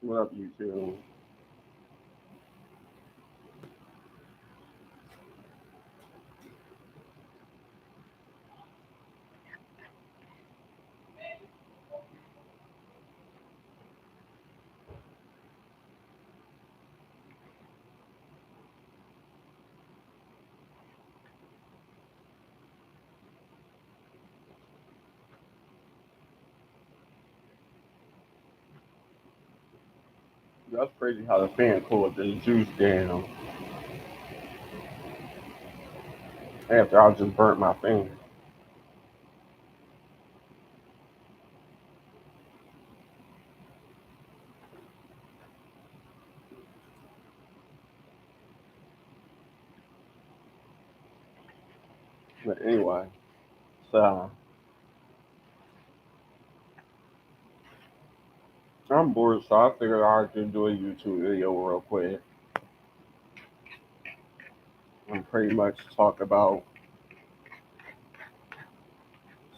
What up, YouTube? That's crazy how the fan cooled the juice down after I just burnt my finger. But anyway, so I'm bored, so I figured I'd just do a YouTube video real quick and pretty much talk about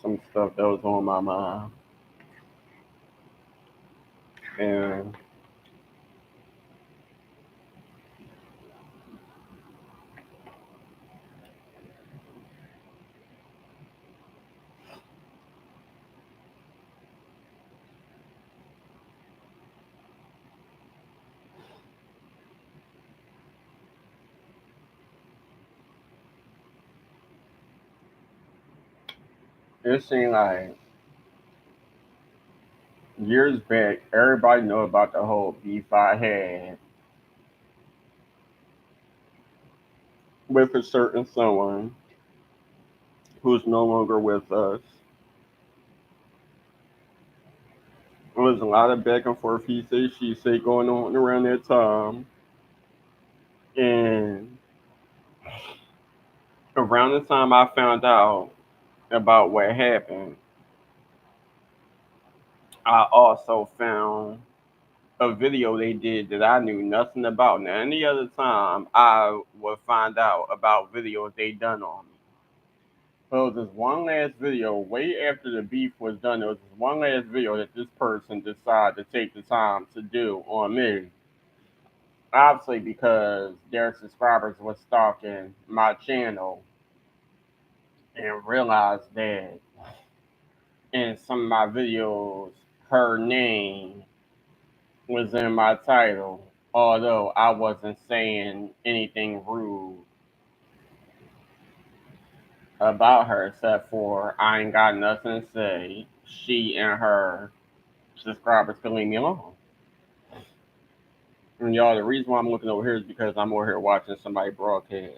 some stuff that was on my mind. And it seemed like years back, everybody know about the whole beef I had with a certain someone who's no longer with us. There was a lot of back and forth he say she say going on around that time. And around the time I found out about what happened, I also found a video they did that I knew nothing about. Now, any other time, I would find out about videos they done on me. So this one last video, way after the beef was done, there was this one last video that this person decided to take the time to do on me. Obviously, because their subscribers were stalking my channel and realized that in some of my videos, her name was in my title, although I wasn't saying anything rude about her except for I ain't got nothing to say. She and her subscribers can leave me alone. And y'all, the reason why I'm looking over here is because I'm over here watching somebody broadcast.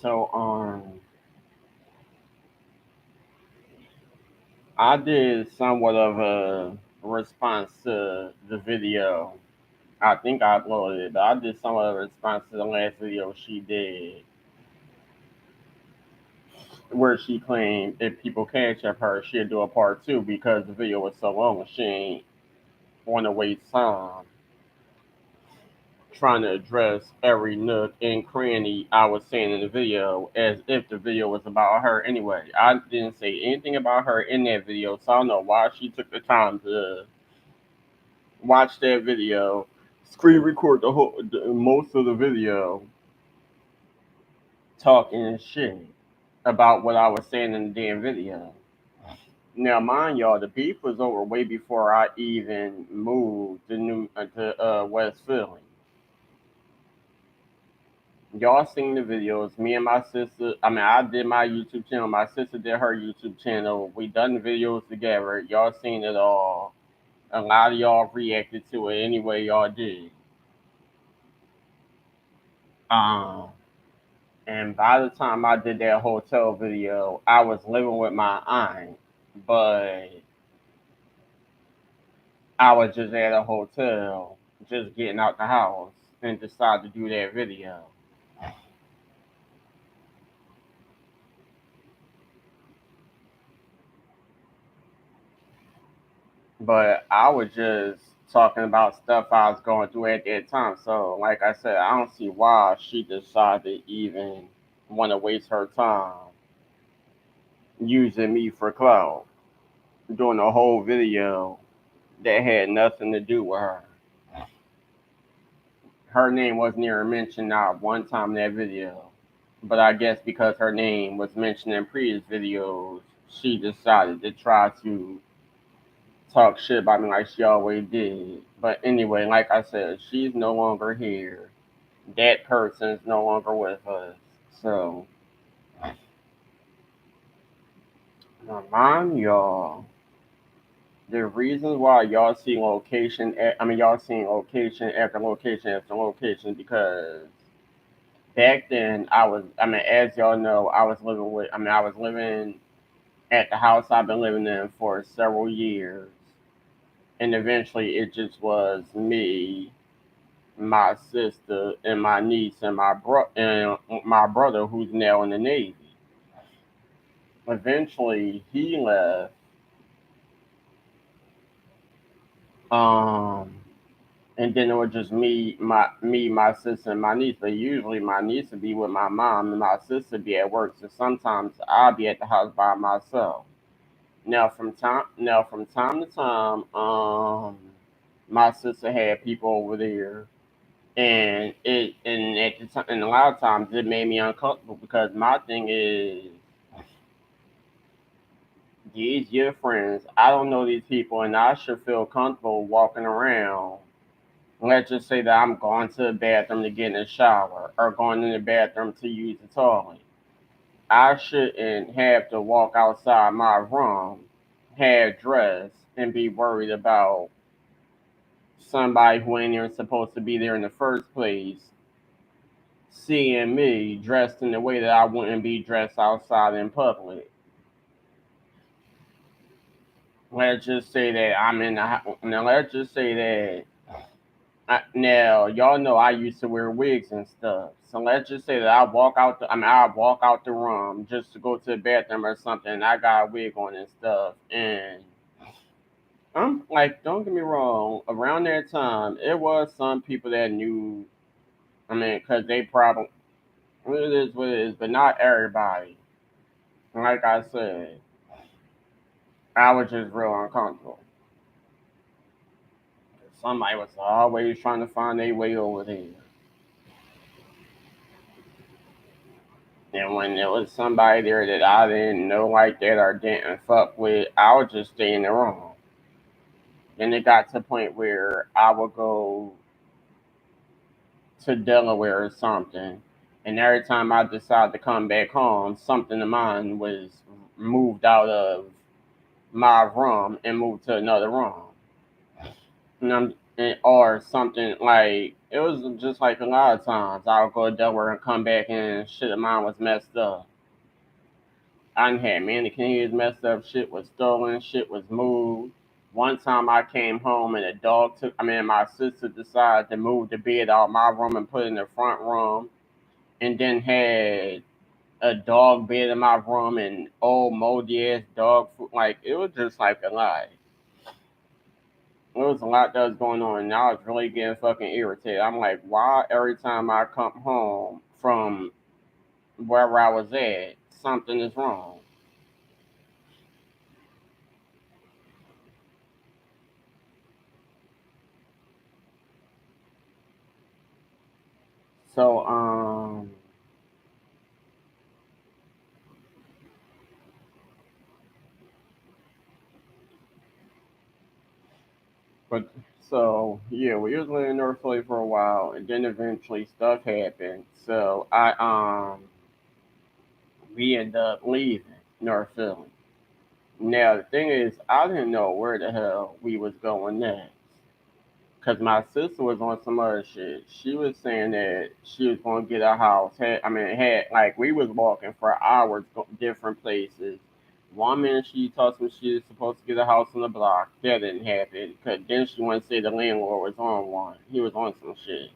So I did somewhat of a response to the video. I think I uploaded it, but I did somewhat of a response to the last video she did, where she claimed if people catch up her, she'd do a part two because the video was so long. She ain't want to waste time trying to address every nook and cranny I was saying in the video as if the video was about her anyway. I didn't say anything about her in that video, so I don't know why she took the time to watch that video, screen record most of the video, talking shit about what I was saying in the damn video. Now, mind y'all, the beef was over way before I even moved to West Philly. Y'all seen the videos. Me and my sister. I mean, I did my YouTube channel. My sister did her YouTube channel. We done the videos together. Y'all seen it all. A lot of y'all reacted to it anyway. Y'all did. Um, and by the time I did that hotel video, I was living with my aunt, but I was just at a hotel, just getting out the house, and decided to do that video. But I was just talking about stuff I was going through at that time. So, like I said, I don't see why she decided to even want to waste her time using me for clout, doing a whole video that had nothing to do with her. Her name wasn't even mentioned not one time in that video. But I guess because her name was mentioned in previous videos, she decided to try to talk shit about me like she always did. But anyway, like I said, she's no longer here. That person's no longer with us. So, remind y'all the reasons why y'all see location. Y'all seeing location after location after location because back then as y'all know, I was living at the house I've been living in for several years, and eventually it just was me, my sister, and my niece, and my brother who's now in the Navy. Eventually, he left. Um, and then it was just my sister, and my niece. But usually, my niece would be with my mom, and my sister would be at work. So sometimes I'll be at the house by myself. From time to time, my sister had people over there, and a lot of times it made me uncomfortable because my thing is these your friends. I don't know these people, and I should feel comfortable walking around. Let's just say that I'm going to the bathroom to get in the shower or going in the bathroom to use the toilet. I shouldn't have to walk outside my room, half dressed, and be worried about somebody who ain't even supposed to be there in the first place seeing me dressed in the way that I wouldn't be dressed outside in public. Let's just say that I'm in the now. Let's just say that now y'all know I used to wear wigs and stuff. So let's just say that I walk out the room just to go to the bathroom or something. And I got a wig on and stuff, and I'm like, don't get me wrong. Around that time, it was some people that knew. Because they probably it is what it is, but not everybody. Like I said, I was just real uncomfortable. Somebody was always trying to find their way over there. And when there was somebody there that I didn't know like that or didn't fuck with, I would just stay in the room. Then it got to the point where I would go to Delaware or something. And every time I decided to come back home, something of mine was moved out of my room and moved to another room. Or something like it was just like a lot of times I would go to Delaware and come back and shit of mine was messed up. I done had mannequins messed up, shit was stolen, shit was moved. One time I came home and my sister decided to move the bed out of my room and put it in the front room, and then had a dog bed in my room and old moldy ass dog food. Like it was just like a lot. There was a lot that was going on, and I was really getting fucking irritated. I'm like, why every time I come home from wherever I was at, something is wrong. So, but so yeah, we was living in North Philly for a while, and then eventually stuff happened. So we ended up leaving North Philly. Now the thing is, I didn't know where the hell we was going next. Cause my sister was on some other shit. She was saying that she was gonna get a house. Had like we was walking for hours, different places. One minute she told me she was supposed to get a house on the block. That didn't happen. Cause then she wanted to say the landlord was on one. He was on some shit.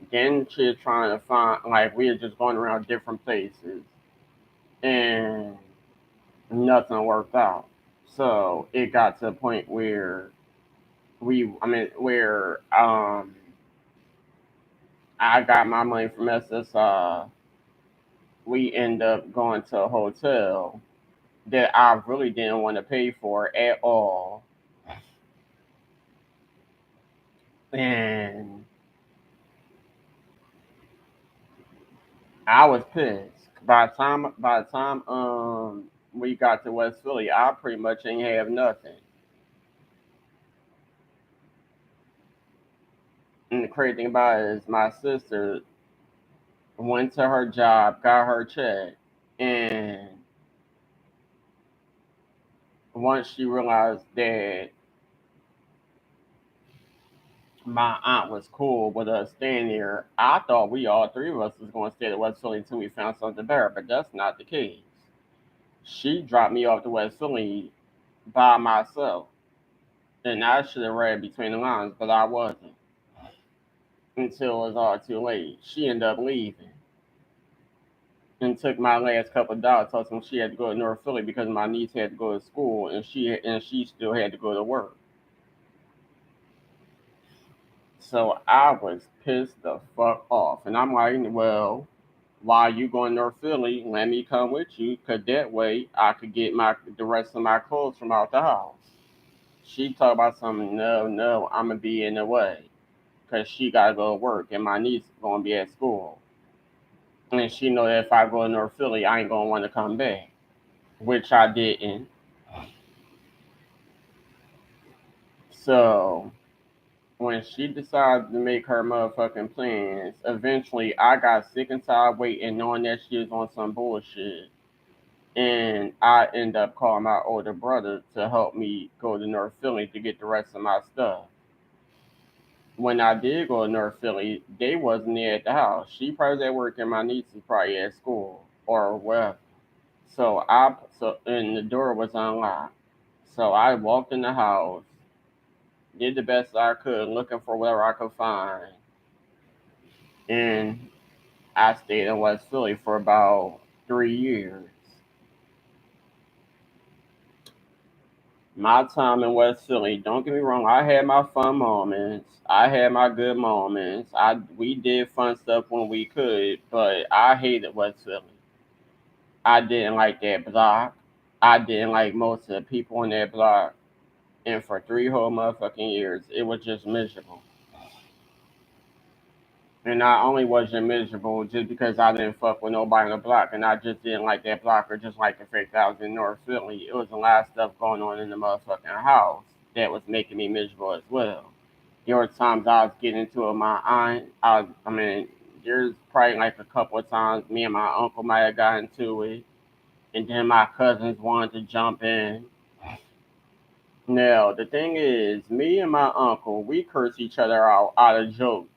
Then she was trying to find like we were just going around different places, and nothing worked out. So it got to a point where where I got my money from SSI. We end up going to a hotel, that I really didn't want to pay for at all. And I was pissed. By the time we got to West Philly, I pretty much ain't have nothing. And the crazy thing about it is my sister went to her job, got her check, and once she realized that my aunt was cool with us staying there, I thought we all three of us was going to stay at West Philly until we found something better, but that's not the case. She dropped me off to West Philly by myself, and I should have read between the lines, but I wasn't until it was all too late. She ended up leaving and took my last couple of dollars. Told me she had to go to North Philly because my niece had to go to school, and she still had to go to work. So I was pissed the fuck off, and I'm like, well, while you going to North Philly, let me come with you, cause that way I could get the rest of my clothes from out the house. She talked about something. No, no, I'm gonna be in the way, cause she gotta go to work, and my niece is gonna be at school, and she know that if I go to North Philly, I ain't gonna want to come back, which I didn't. So when she decided to make her motherfucking plans, eventually I got sick and tired waiting, knowing that she was on some bullshit. And I end up calling my older brother to help me go to North Philly to get the rest of my stuff. When I did go to North Philly, they wasn't there at the house. She probably was at work and my niece was probably at school or wherever. And the door was unlocked. So I walked in the house, did the best I could, looking for whatever I could find, and I stayed in West Philly for about 3 years. My time in West Philly, don't get me wrong, I had my fun moments. I had my good moments. We did fun stuff when we could, but I hated West Philly. I didn't like that block. I didn't like most of the people in that block. And for 3 whole motherfucking years, it was just miserable. And not only was it miserable just because I didn't fuck with nobody on the block and I just didn't like that block or just like the fact that I was in North Philly. It was a lot of stuff going on in the motherfucking house that was making me miserable as well. There were times I was getting into it with my aunt. I mean, there's probably like a couple of times me and my uncle might have gotten into it. And then my cousins wanted to jump in. Now, the thing is, me and my uncle, we curse each other out of jokes.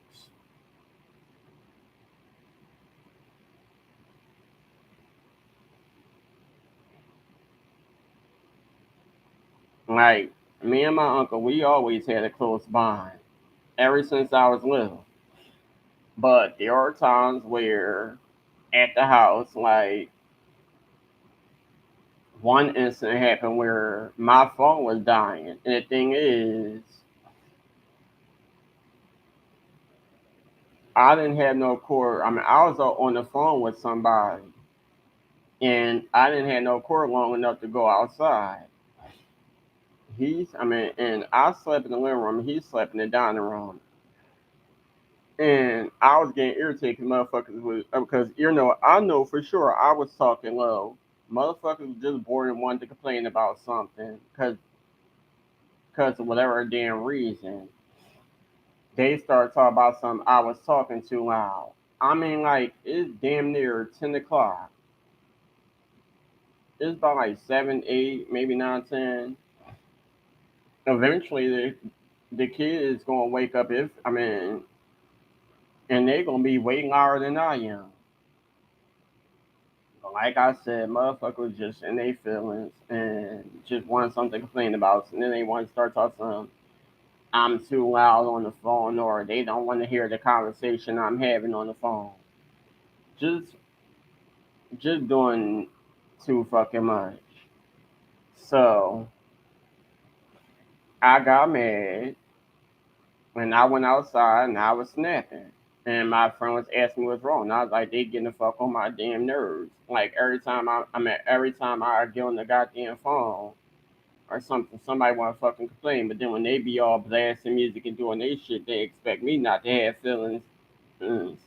Like, me and my uncle, we always had a close bond ever since I was little. But there are times where at the house, like one incident happened where my phone was dying. And the thing is, I didn't have no cord. I mean, I was on the phone with somebody and I didn't have no cord long enough to go outside. And I slept in the living room, he slept in the dining room. And I was getting irritated because I know for sure I was talking low. Motherfuckers was just bored and wanted to complain about something because of whatever damn reason. They started talking about something I was talking too loud. I mean, like it's damn near 10 o'clock. It's about like 7, 8, maybe 9, 10. Eventually, the kid is gonna wake up and they're gonna be way louder than I am. Like I said, motherfuckers just in their feelings and just want something to complain about. And then they want to start talking some I'm too loud on the phone or they don't want to hear the conversation I'm having on the phone. Just just doing too fucking much. So I got mad and I went outside and I was snapping. And my friend was asking me what's wrong. And I was like, they getting the fuck on my damn nerves. Like every time I get on the goddamn phone or something, somebody want to fucking complain. But then when they be all blasting music and doing their shit, they expect me not to have feelings. Mm.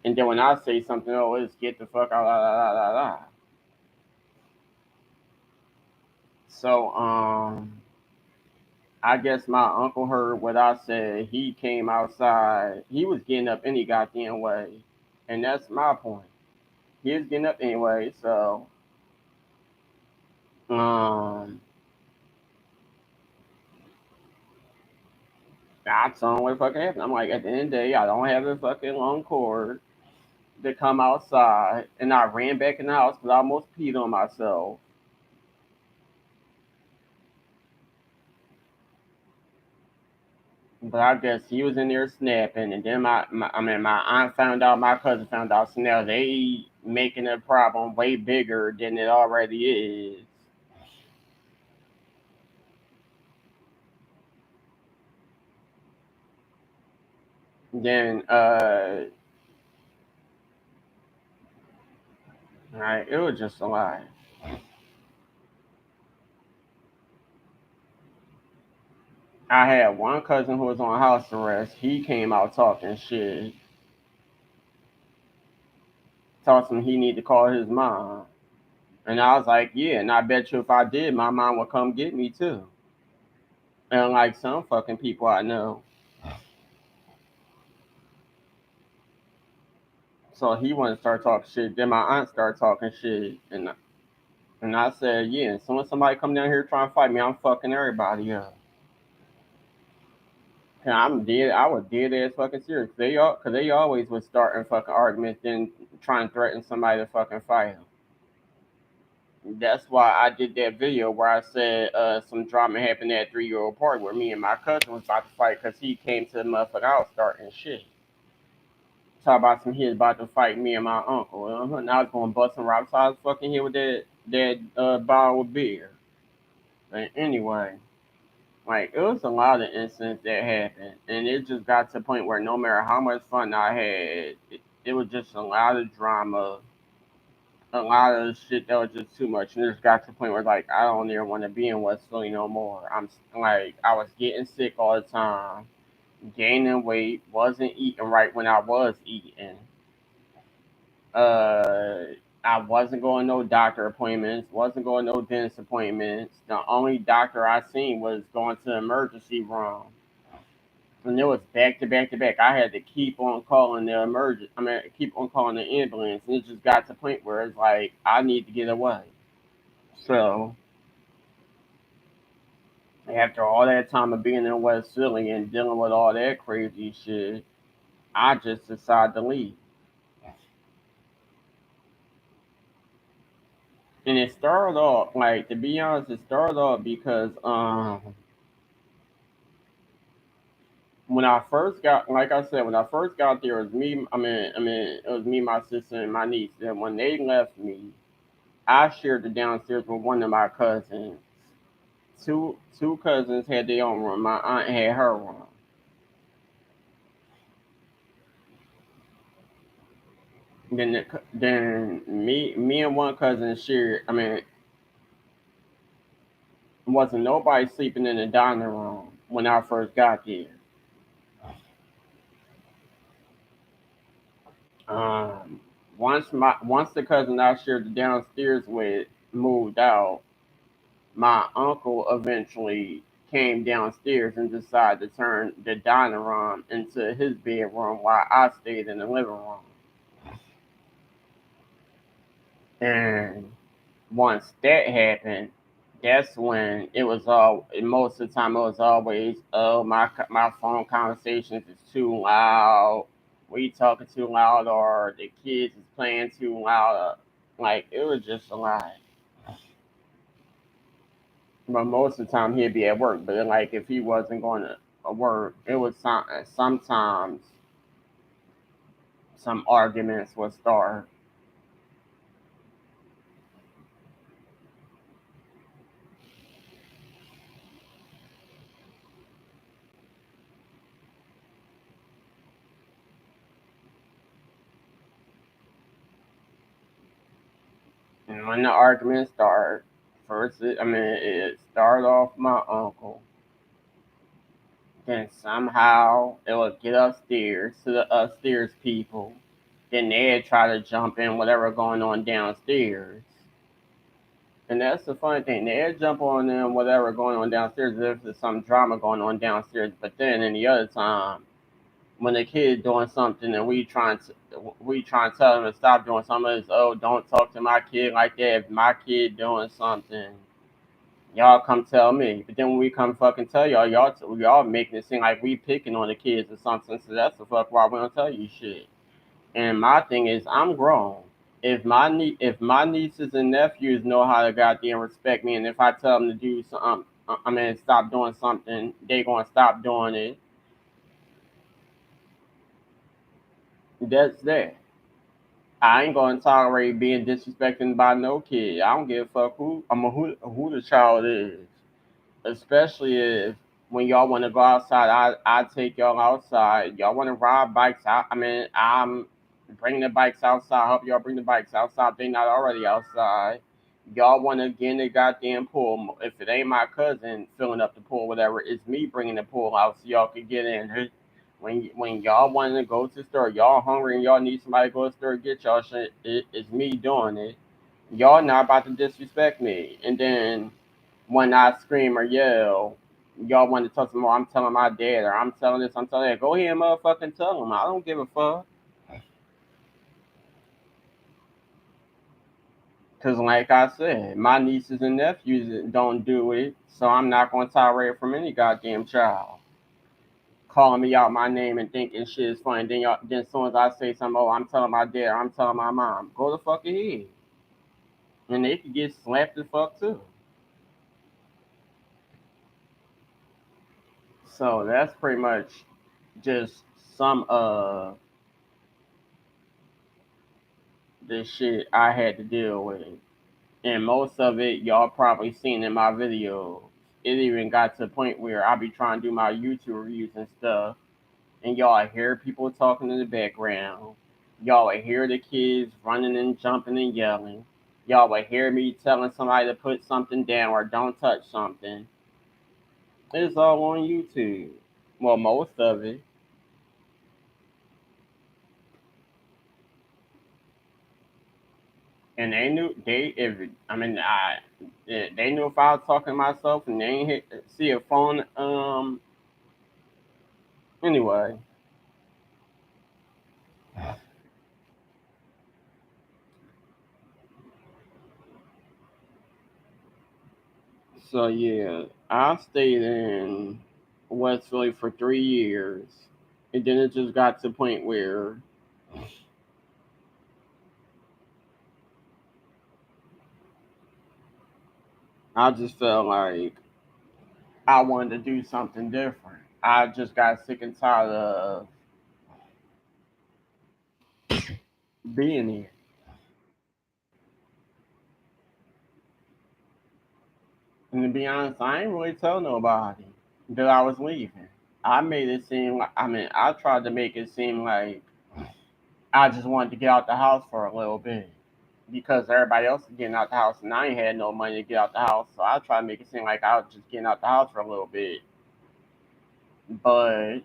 And then when I say something, oh, it's get the fuck out, la la la la la. So I guess my uncle heard what I said. He came outside. He was getting up any goddamn way, and that's my point. He was getting up anyway, so um, I told him what the fuck happened. I'm like, at the end of the day, I don't have a fucking long cord to come outside, and I ran back in the house because I almost peed on myself. But I guess he was in there snapping, and then my aunt found out, my cousin found out, so now they making a problem way bigger than it already is. Then right, it was just a lie. I had one cousin who was on house arrest. He came out talking shit, told him he need to call his mom. And I was like, yeah, and I bet you if I did, my mom would come get me too. And like some fucking people I know. So he wanted to start talking shit. Then my aunt started talking shit. And I said, yeah, as soon as somebody come down here trying to fight me, I'm fucking everybody up. And I'm dead. I was dead ass fucking serious. Cause they always would start in fucking arguments, then try and threaten somebody to fucking fight them. That's why I did that video where I said some drama happened at 3-year-old party where me and my cousin was about to fight because he came to the motherfucker house starting shit. Talk about some he was about to fight me and my uncle. And I was going to bust him right outside his fucking head with that bottle of beer. But anyway, like it was a lot of incidents that happened, and it just got to the point where no matter how much fun I had, it was just a lot of drama, a lot of shit that was just too much, and it just got to the point where like I don't even want to be in West Philly no more. I'm like I was getting sick all the time, gaining weight, wasn't eating right when I was eating. Uh, I wasn't going no doctor appointments, wasn't going no dentist appointments. The only doctor I seen was going to the emergency room. And it was back to back to back. I had to keep on calling the emergency. I mean, keep on calling the ambulance, and it just got to the point where it's like I need to get away. So after all that time of being in West Philly and dealing with all that crazy shit, I just decided to leave. And it started off like to be honest, it started off because when I first got, like I said, when I first got there, it was me. It was me, my sister, and my niece. And when they left me, I shared the downstairs with one of my cousins. Two cousins had their own room. My aunt had her room. Then me and one cousin shared. Wasn't nobody sleeping in the dining room when I first got there. Um, once the cousin I shared the downstairs with moved out, my uncle eventually came downstairs and decided to turn the dining room into his bedroom while I stayed in the living room. And once that happened, that's when it was all. Most of the time, it was always, "Oh, my phone conversations is too loud. We talking too loud, or the kids is playing too loud." Like it was just a lot. But most of the time he'd be at work. But then, like if he wasn't going to work, it was sometimes some arguments would start. when the argument started, first, it started off my uncle. Then somehow it would get upstairs to the upstairs people. Then they'd try to jump in whatever going on downstairs. And that's the funny thing. They'd jump on them whatever going on downstairs if there's some drama going on downstairs. But then in the other time, when the kid doing something and we trying to tell them to stop doing something, it's, oh, don't talk to my kid like that. If my kid doing something, y'all come tell me. But then when we come fucking tell y'all making it seem like we picking on the kids or something. So that's the fuck why we don't tell you shit. And my thing is, I'm grown. If my nieces and nephews know how to goddamn respect me, and if I tell them to do something, stop doing something, they gonna stop doing it. That's that. I ain't gonna tolerate being disrespected by no kid. I don't give a fuck who the child is. Especially if when y'all want to go outside, I take y'all outside. Y'all want to ride bikes out. I'm bringing the bikes outside. I hope y'all bring the bikes outside. If they not already outside. Y'all want to get in the goddamn pool. If it ain't my cousin filling up the pool, whatever, it's me bringing the pool out so y'all can get in. When y'all want to go to the store, y'all hungry and y'all need somebody to go to the store and get y'all shit, it's me doing it. Y'all not about to disrespect me. And then when I scream or yell, y'all want to tell some more. I'm telling my dad, or I'm telling this, I'm telling that. Go ahead and motherfucking tell him. I don't give a fuck. Because, like I said, my nieces and nephews don't do it, so I'm not going to tolerate it from any goddamn child. Calling me out my name and thinking shit is funny. Then as soon as I say something, oh, I'm telling my dad, or I'm telling my mom, go the fuck ahead. And they could get slapped the fuck too. So that's pretty much just some of the shit I had to deal with. And most of it y'all probably seen in my videos. It even got to the point where I be trying to do my YouTube reviews and stuff, and y'all hear people talking in the background. Y'all will hear the kids running and jumping and yelling. Y'all will hear me telling somebody to put something down or don't touch something. It's all on YouTube. Well, most of it. And they knew they if I mean I they knew if I was talking to myself and they ain't see a phone. Anyway, so yeah, I stayed in West Philly for 3 years, and then it just got to the point where I just felt like I wanted to do something different. I just got sick and tired of being here. And to be honest, I ain't really tell nobody that I was leaving. I made it seem like I tried to make it seem like I just wanted to get out the house for a little bit because everybody else was getting out the house and I ain't had no money to get out the house. So I tried to make it seem like I was just getting out the house for a little bit. But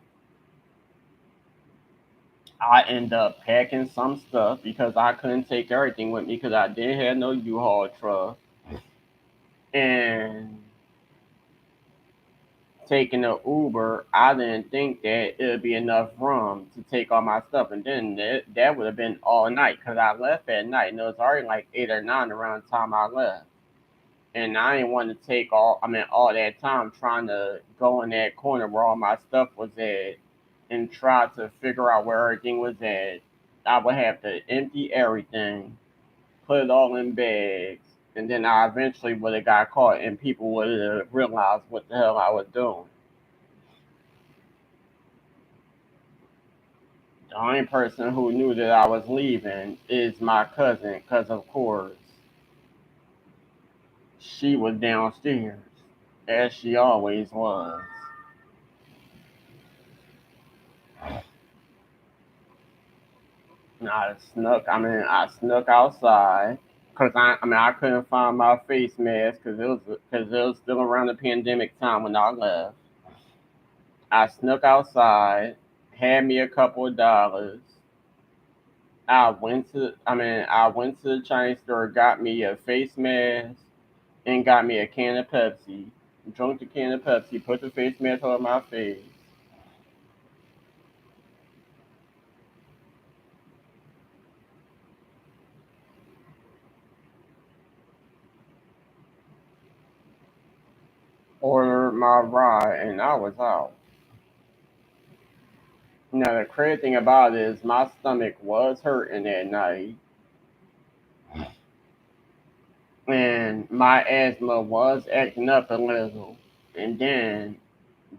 I ended up packing some stuff because I couldn't take everything with me because I didn't have no U-Haul truck. And taking the Uber, I didn't think that it would be enough room to take all my stuff. And then that would have been all night because I left at night and it was already like 8 or 9 around the time I left. And I didn't want to take all that time trying to go in that corner where all my stuff was at and try to figure out where everything was at. I would have to empty everything, put it all in bags, and then I eventually would have got caught and people would have realized what the hell I was doing. The only person who knew that I was leaving is my cousin, because of course she was downstairs, as she always was. I snuck outside Cause I couldn't find my face mask because it was still around the pandemic time when I left. I snuck outside, had me a couple of dollars. I went to the Chinese store, got me a face mask, and got me a can of Pepsi. Drunk the can of Pepsi, put the face mask on my face. Ordered my ride, and I was out. Now the crazy thing about it is my stomach was hurting that night, and my asthma was acting up a little. And then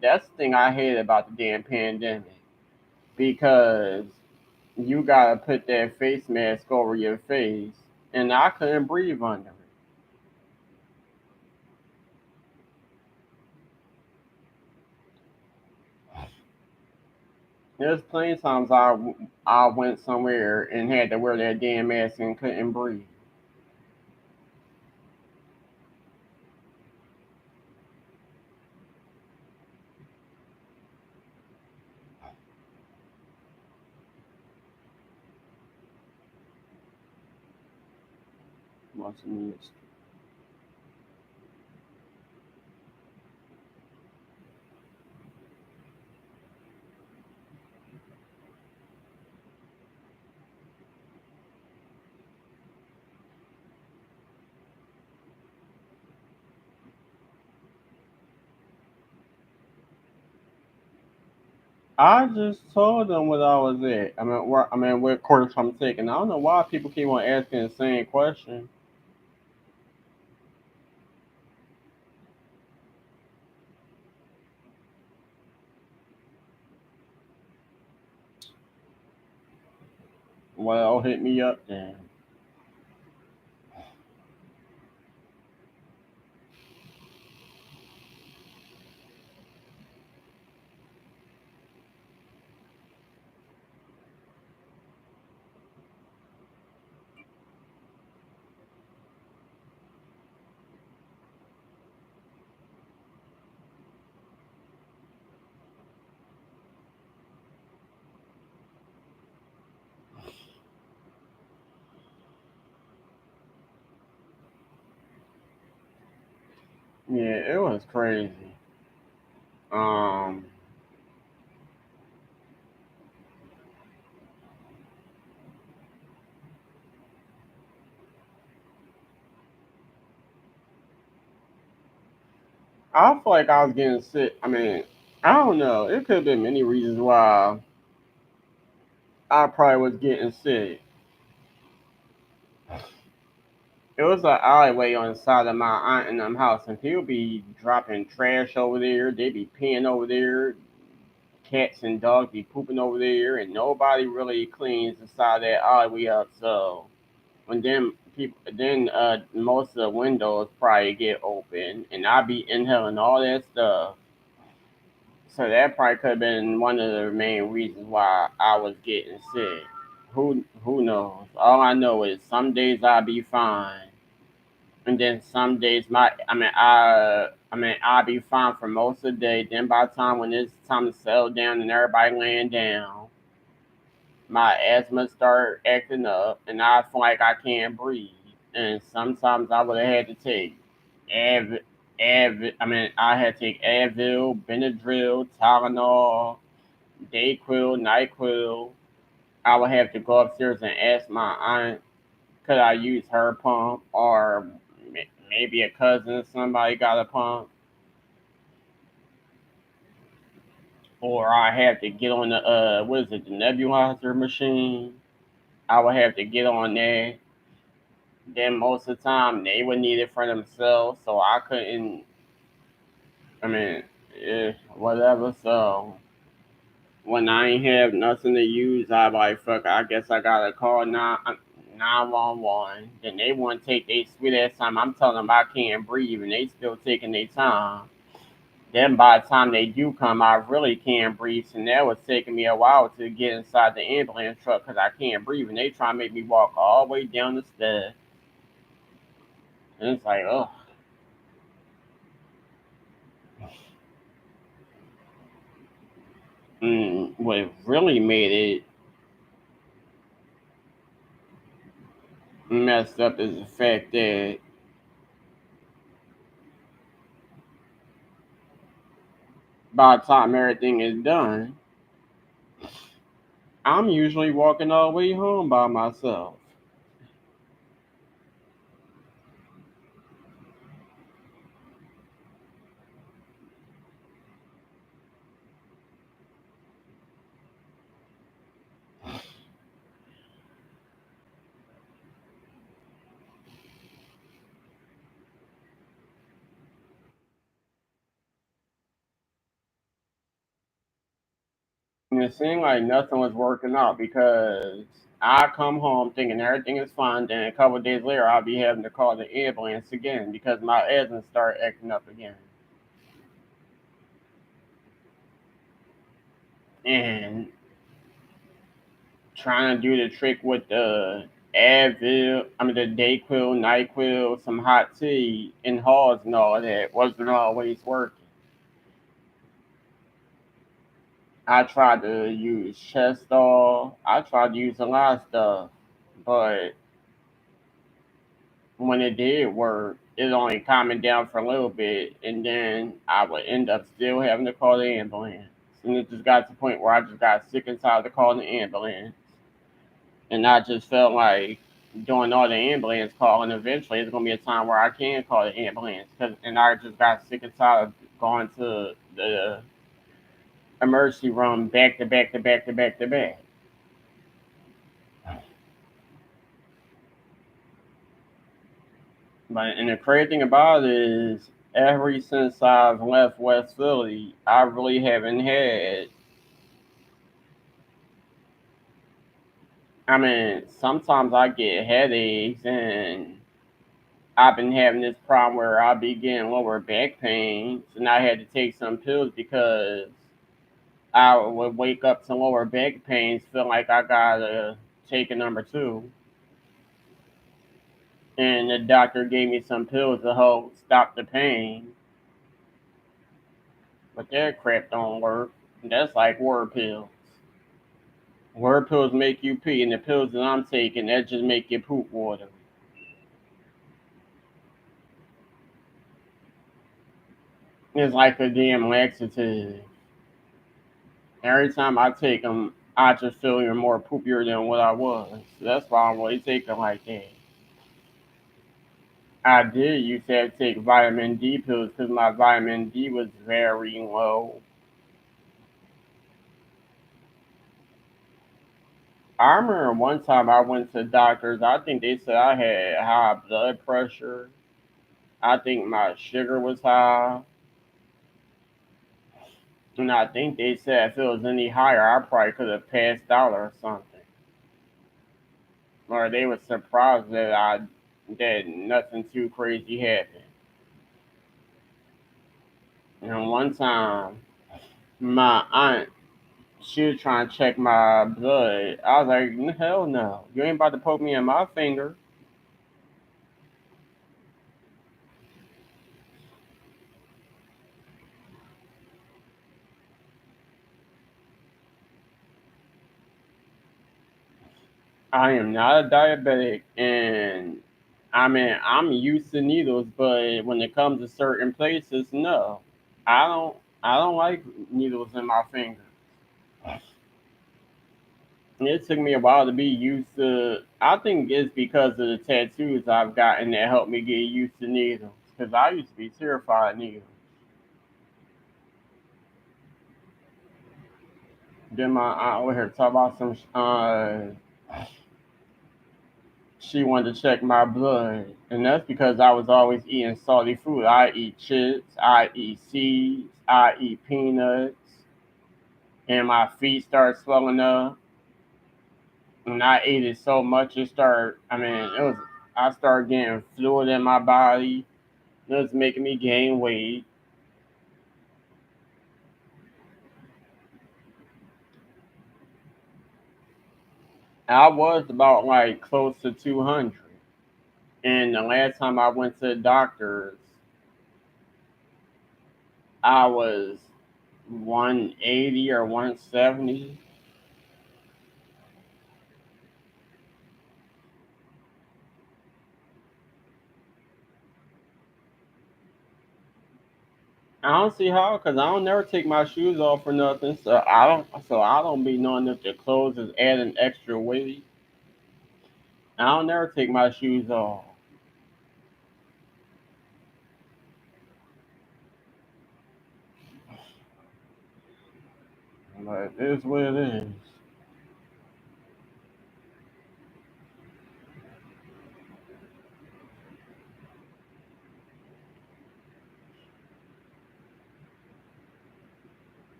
that's the thing I hate about the damn pandemic because you gotta put that face mask over your face, and I couldn't breathe under it. There's plenty of times I went somewhere and had to wear that damn mask and couldn't breathe. Must have I just told them what I was at. What course I'm taking. I don't know why people keep on asking the same question. Well, hit me up then. Yeah, it was crazy. Um, I feel like I was getting sick. I don't know. It could have been many reasons why I probably was getting sick. It was an alleyway on the side of my aunt and them house, and people be dropping trash over there. They be peeing over there. Cats and dogs be pooping over there, and nobody really cleans the side of that alleyway up. So when most of the windows probably get open, and I be inhaling all that stuff. So that probably could have been one of the main reasons why I was getting sick. Who knows? All I know is some days I'll be fine, and then some days I'll be fine for most of the day. Then by the time when it's time to settle down and everybody laying down, my asthma start acting up, and I feel like I can't breathe. And sometimes I would have had to take Av, I had to take Advil, Benadryl, Tylenol, Dayquil, Nyquil. I would have to go upstairs and ask my aunt, could I use her pump, or maybe a cousin or somebody got a pump, or I have to get on the what is it, the nebulizer machine. I would have to get on there. Then most of the time they would need it for themselves, so I couldn't. I mean, whatever. So when I ain't have nothing to use, I like fuck. I guess I gotta call 911. Then they want to take their sweet ass time. I'm telling them I can't breathe, and they still taking their time. Then by the time they do come, I really can't breathe. And that was taking me a while to get inside the ambulance truck because I can't breathe, and they try to make me walk all the way down the stairs. And it's like, oh, what really made it messed up is the fact that by the time everything is done, I'm usually walking all the way home by myself. And it seemed like nothing was working out because I come home thinking everything is fine. Then a couple of days later, I'll be having to call the ambulance again because my asthma start acting up again. And trying to do the trick with the Advil, the Dayquil, Nyquil, some hot tea, and Halls and all that wasn't always working. I tried to use Chestol. I tried to use a lot of stuff, but when it did work, it only calmed me down for a little bit, and then I would end up still having to call the ambulance. And it just got to the point where I just got sick and tired of calling the ambulance. And I just felt like doing all the ambulance calling, eventually it's going to be a time where I can call the ambulance. And I just got sick and tired of going to the emergency room back to back to back to back to back. But and the crazy thing about it is, ever since I've left West Philly, I really haven't had. Sometimes I get headaches, and I've been having this problem where I'll be getting lower back pains, and I had to take some pills because I would wake up to lower back pains, feel like I gotta take a number two. And the doctor gave me some pills to help stop the pain, but that crap don't work. That's like word pills. Word pills make you pee, and the pills that I'm taking, that just make you poop water. It's like a damn laxative. Every time I take them, I just feel even more poopier than what I was. That's why I'm really taking like that. I did used to have to take vitamin D pills because my vitamin D was very low. I remember one time I went to the doctors. I think they said I had high blood pressure. I think my sugar was high. And I think they said if it was any higher, I probably could have passed out or something. Or they were surprised that nothing too crazy happened. And one time, my aunt, she was trying to check my blood. I was like, hell no. You ain't about to poke me in my finger. I am not a diabetic, and I'm used to needles, but when it comes to certain places, no. I don't like needles in my finger. It took me a while to be used to. I think it's because of the tattoos I've gotten that helped me get used to needles. Because I used to be terrified of needles. Then my aunt over here talk about some. She wanted to check my blood, and that's because I was always eating salty food. I eat chips, I eat seeds, I eat peanuts, and my feet start swelling up. And I ate it so much it started. It was. I started getting fluid in my body. It was making me gain weight. I was about like close to 200. And the last time I went to the doctors, I was 180 or 170. I don't see how, cause I don't never take my shoes off or nothing. So I don't be knowing if the clothes is adding extra weight. I don't never take my shoes off. But it is what it is.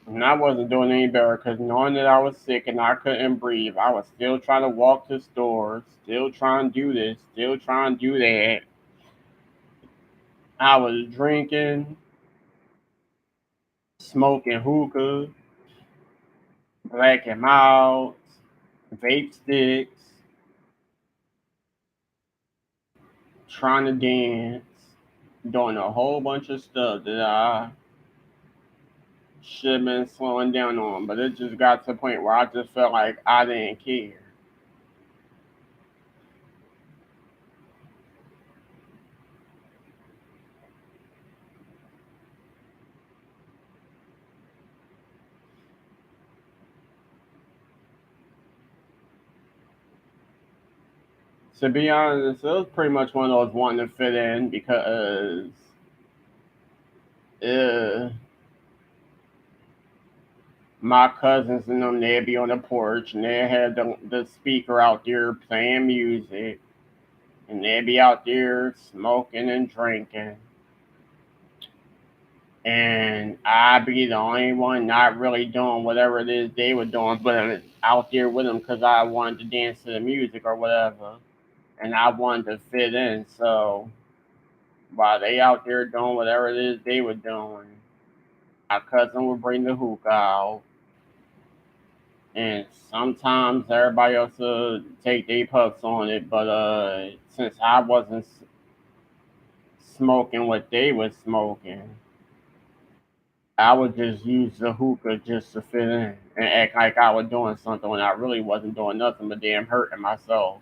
And I wasn't doing any better because knowing that I was sick and I couldn't breathe, I was still trying to walk to stores, still trying to do this, still trying to do that. I was drinking, smoking hookah, black and mild, vape sticks, trying to dance, doing a whole bunch of stuff that I should have been slowing down on. But it just got to the point where I just felt like I didn't care. To be honest, it was pretty much one of those wanting to fit in because uh, my cousins and them, they'd be on the porch and they had the speaker out there playing music and they'd be out there smoking and drinking. And I'd be the only one not really doing whatever it is they were doing, but I'm out there with them because I wanted to dance to the music or whatever. And I wanted to fit in. So while they out there doing whatever it is they were doing, my cousin would bring the hookah out, and sometimes everybody else would take their puffs on it. But since I wasn't smoking what they was smoking, I would just use the hookah just to fit in and act like I was doing something when I really wasn't doing nothing but damn hurting myself.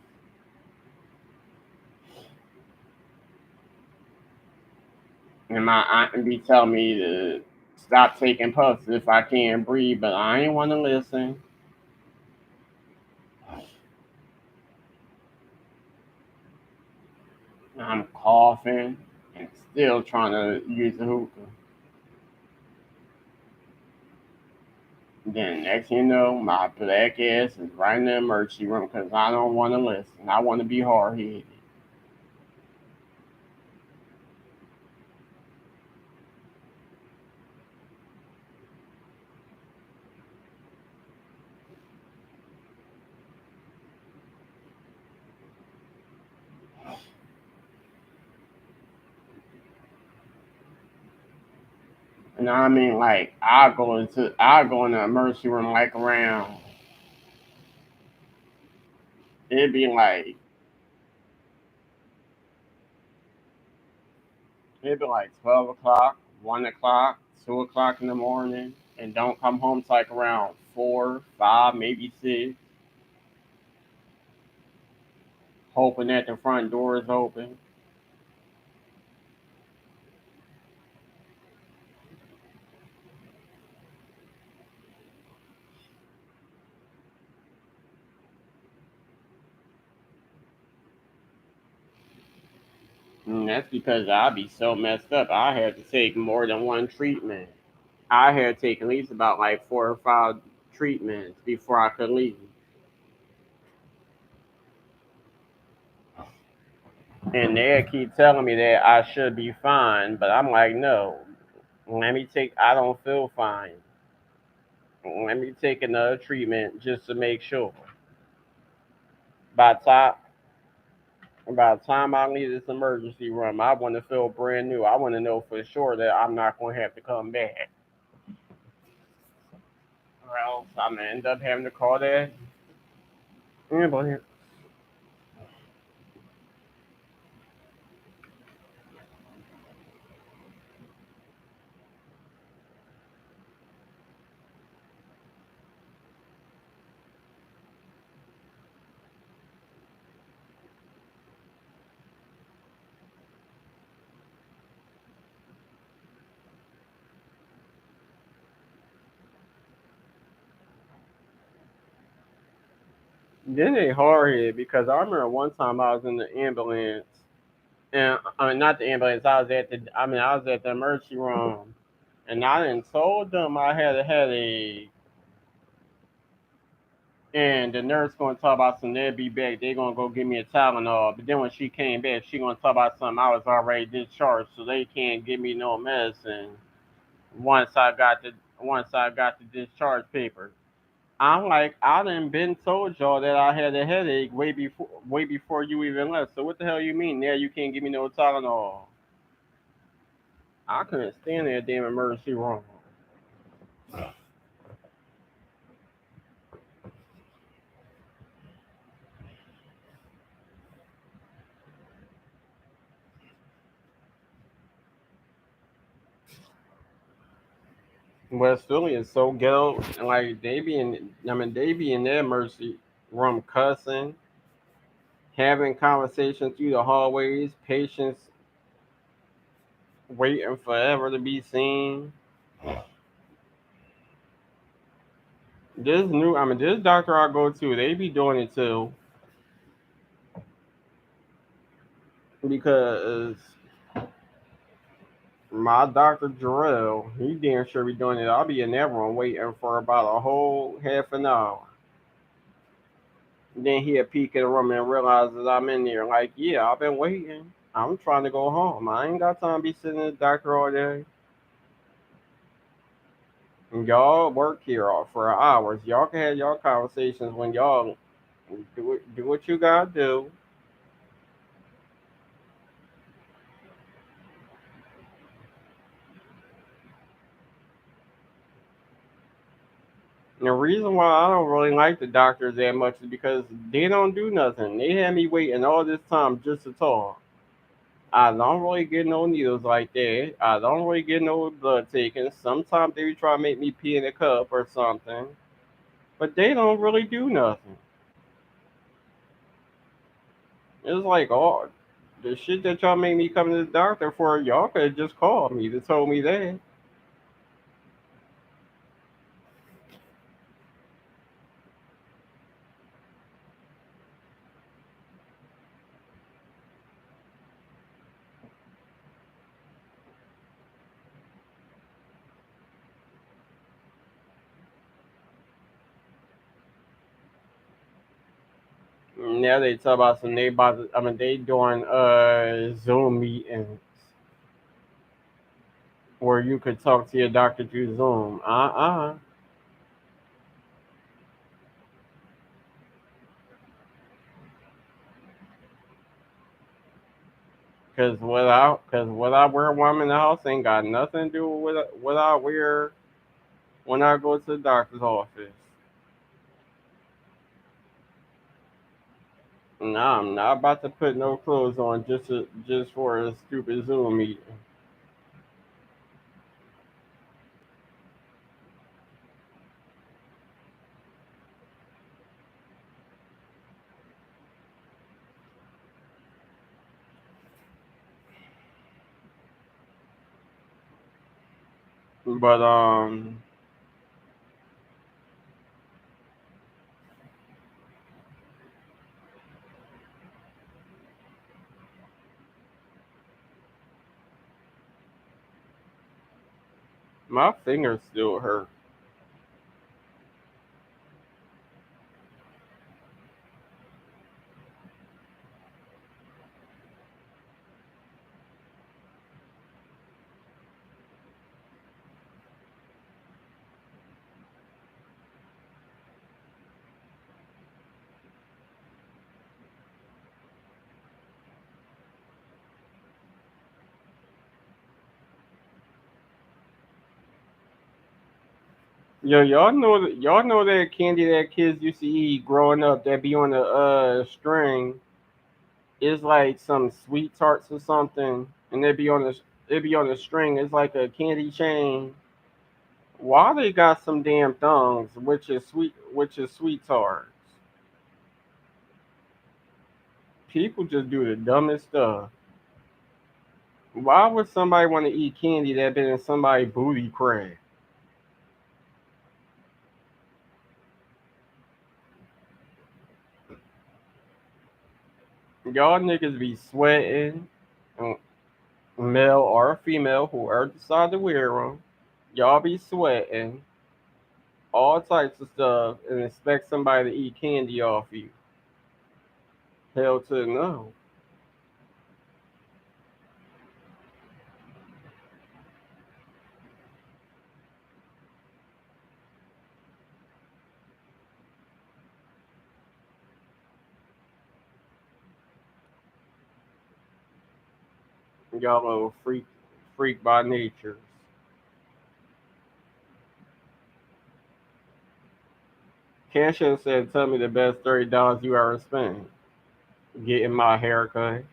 And my aunt would be telling me to stop taking puffs if I can't breathe, but I ain't want to listen. I'm coughing and still trying to use the hookah. Then next thing you know, my black ass is right in the emergency room because I don't want to listen. I want to be hard headed. And I mean, like I go in the emergency room like around. It'd be like it'd be like 12 o'clock, 1 o'clock, 2 o'clock in the morning, and don't come home till like around 4, 5, maybe 6, hoping that the front door is open. And that's because I'd be so messed up. I had to take more than one treatment. I had to take at least about like 4 or 5 treatments before I could leave. And they keep telling me that I should be fine, but I'm like, no, let me take, I don't feel fine. Let me take another treatment just to make sure. By the time, by the time I leave this emergency room, I want to feel brand new. I want to know for sure that I'm not going to have to come back. house. I'm gonna end up having to call that ambulance. Then they hard hit because I remember one time I was in the ambulance, and I mean not the ambulance. I was at the emergency room, and I done told them I had a headache, and the nurse gonna talk about some. They'll be back. They gonna go give me a Tylenol. But then when she came back, she gonna talk about something. I was already discharged, so they can't give me no medicine. Once I got the once I got the discharge paper. I'm like, I done been told y'all that I had a headache way before you even left. So what the hell you mean? Now you can't give me no Tylenol. I couldn't stand that damn emergency room. West Philly is so ghetto, and like they be in their emergency room cussing, having conversations through the hallways, patients waiting forever to be seen. This doctor I go to, they be doing it too because my Dr. Jarrell, he damn sure be doing it. I'll be in that room waiting for about a whole half an hour. Then he'll peek in the room and realize that I'm in there. Like, yeah, I've been waiting. I'm trying to go home. I ain't got time to be sitting in the doctor all day. And y'all work here for hours. Y'all can have y'all conversations when y'all do what you gotta do. And the reason why I don't really like the doctors that much is because they don't do nothing. They had me waiting all this time just to talk. I don't really get no needles like that. I don't really get no blood taken. Sometimes they try to make me pee in a cup or something, but they don't really do nothing. It's like, oh, the shit that y'all make me come to the doctor for, y'all could have just called me to told me that. Now they talk about some they about to, I mean they doing Zoom meetings where you could talk to your doctor through Zoom. Cause what I wear while I'm in the house ain't got nothing to do with what I wear when I go to the doctor's office. Nah, I'm not about to put no clothes on just for a stupid Zoom meeting. But my fingers still hurt. Yo, y'all know that candy that kids used to eat growing up that be on the string is like some sweet tarts or something, and it be on the string. It's like a candy chain. Why they got some damn thongs, which is sweet tarts. People just do the dumbest stuff. Why would somebody want to eat candy that been in somebody's booty crack? Y'all niggas be sweating, uh, male or female, whoever decide to wear them. Y'all be sweating all types of stuff and expect somebody to eat candy off you. Hell to the no. Y'all little freak by nature. Cashin said, "Tell me the best $30 you ever spent." Getting my haircut.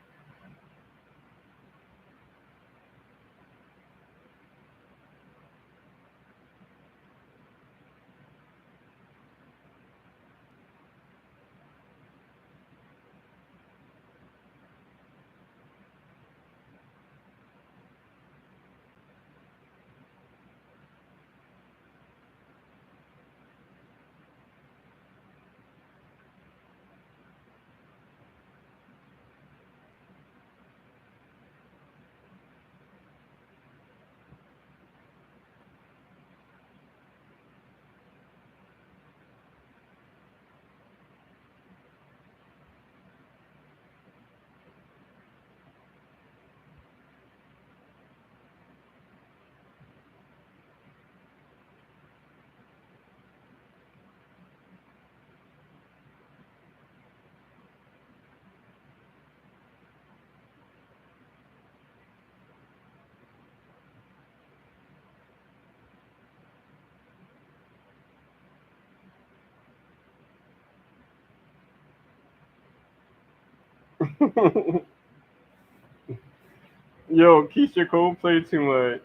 Yo, Keisha Cole played too much.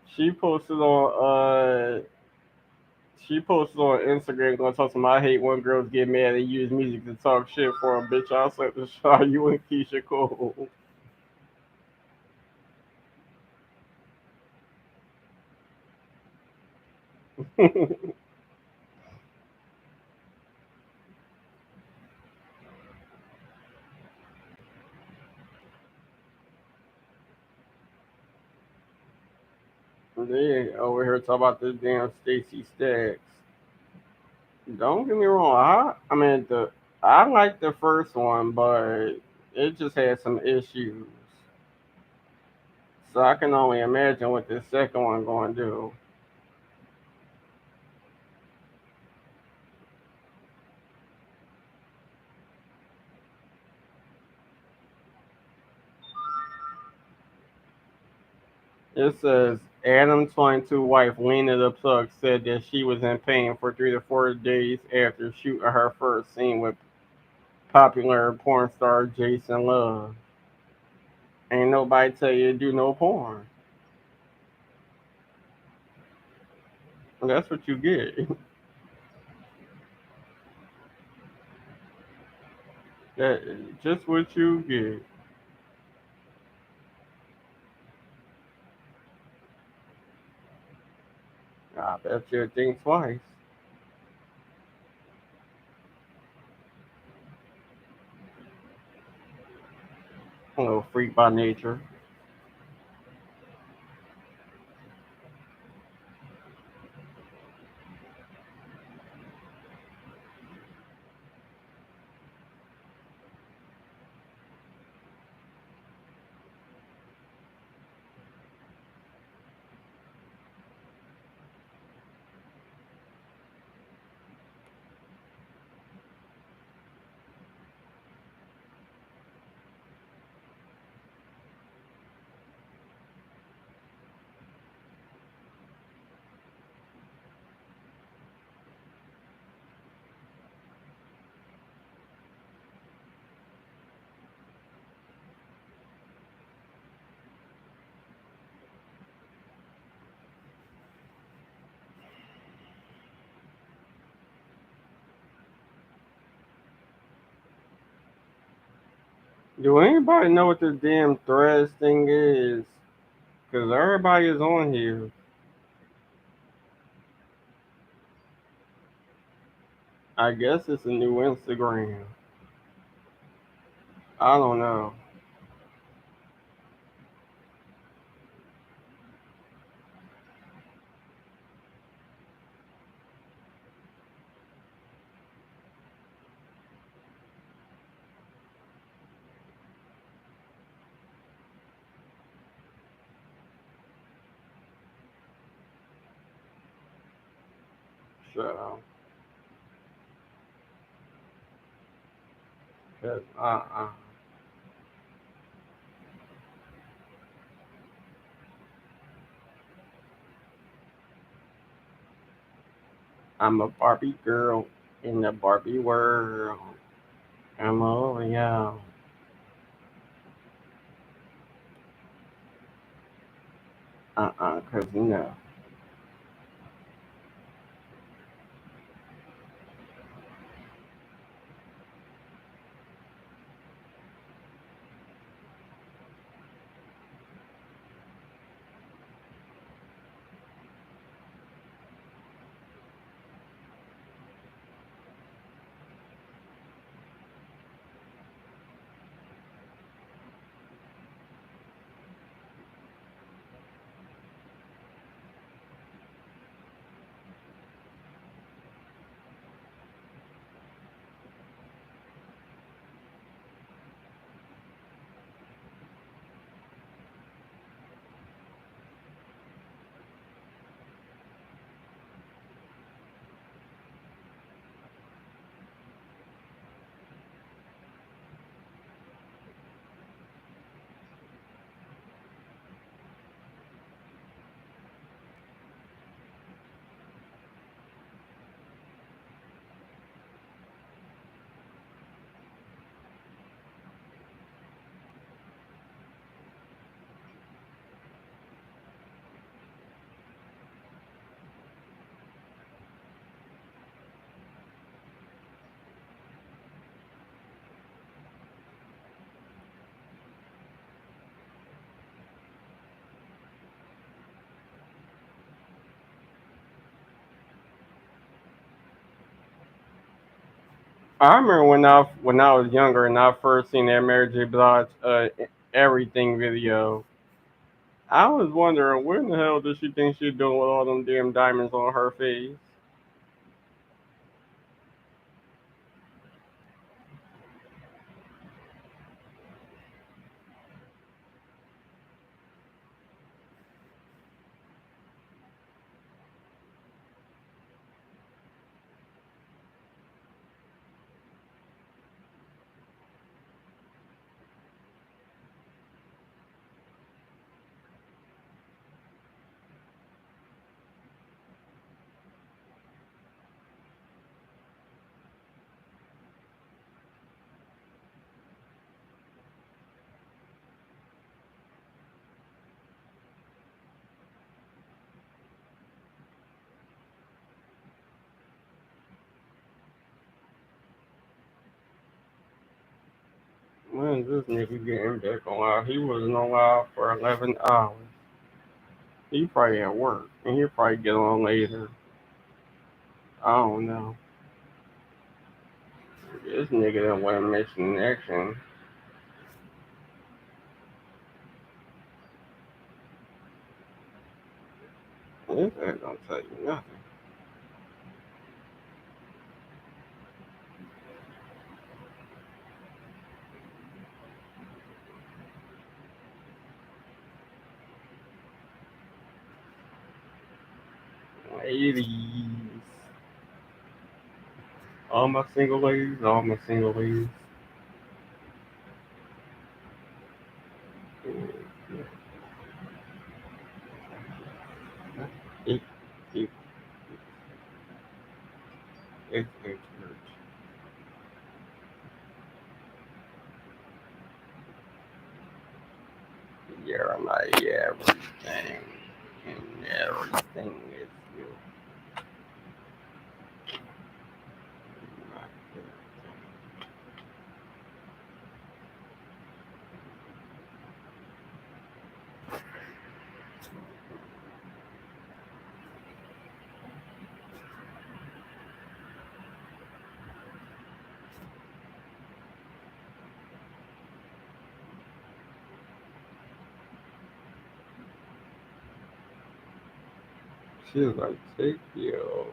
She posted on Instagram gonna talk to me. I hate when girls get mad and use music to talk shit for a bitch. I'll slap the shit out of you and Keisha Cole. They over here talking about this damn Stacy Stacks. Don't get me wrong. I like the first one, but it just had some issues. So I can only imagine what the second one going to do. It says Adam 22 wife Lena the Plug said that she was in pain for 3 to 4 days after shooting her first scene with popular porn star Jason Love. Ain't nobody tell you to do no porn. That's what you get. That just what you get. I bet you think twice. A little freak by nature. Do anybody know what this damn threads thing is? Cause everybody is on here. I guess it's a new Instagram. I don't know. So, cause I'm a Barbie girl in the Barbie world. I'm over y'all. Cause you know. I remember when I was younger and I first seen that Mary J. Blige everything video. I was wondering where in the hell does she think she's doing with all them damn diamonds on her face? When is this nigga getting back on live? He wasn't on live for 11 hours. He probably at work and he'll probably get on later. I don't know. This nigga that went missing in action. This ain't gonna tell you nothing. Ladies. All my single ladies, all my single ladies. It, it, it. You're my everything. And everything is you. My everything. She was like, take you.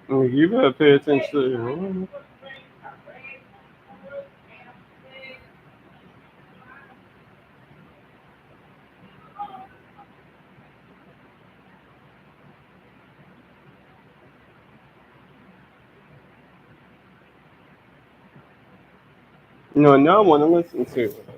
You better pay attention to your room. No, now I want to listen to it.